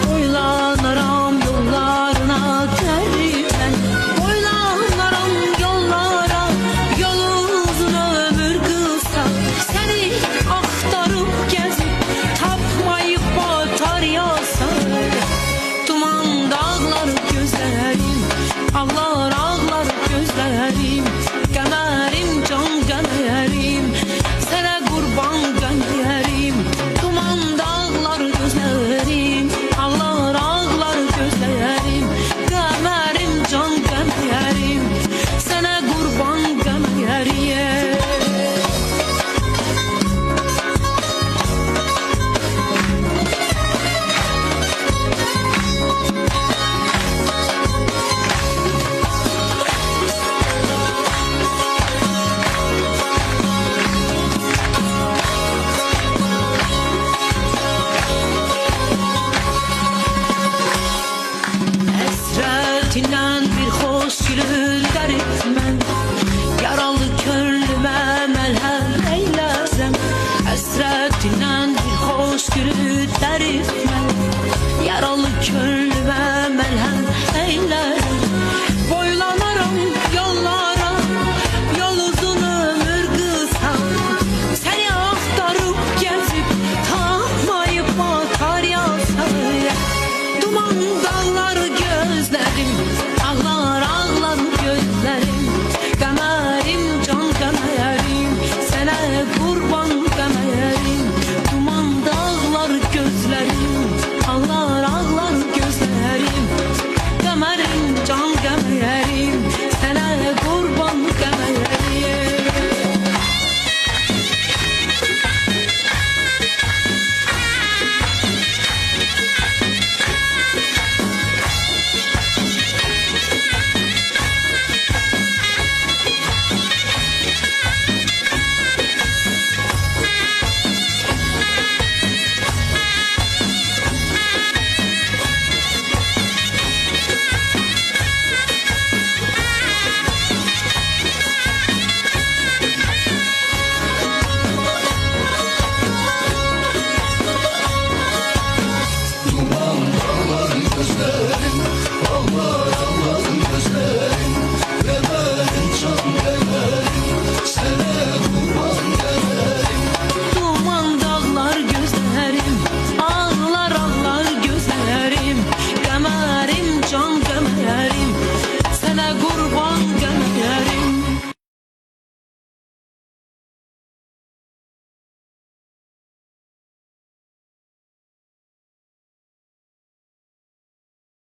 Boylanaram yollarına terden, boylanaram yollara. Yol uzun ömür kısa, seni aktarıp gezip tapmayıp batar yasar. Duman dağlar gözlerim, ağlar ağlar gözlerim. Qəmərim can qəmərim, sənə qurban qəmərim. Duman dağlar gözlərim, ağlar ağlar gözlərim. Qəmərim can qəmərim, sənə qurban qəmərim. Həsrətindən bir xoş gülür dərtmən, yaralı könlümə məlhəm eyləsəm. Həsrətindən bir xoş gülür dərtmən, yaralı könlümə məlhəm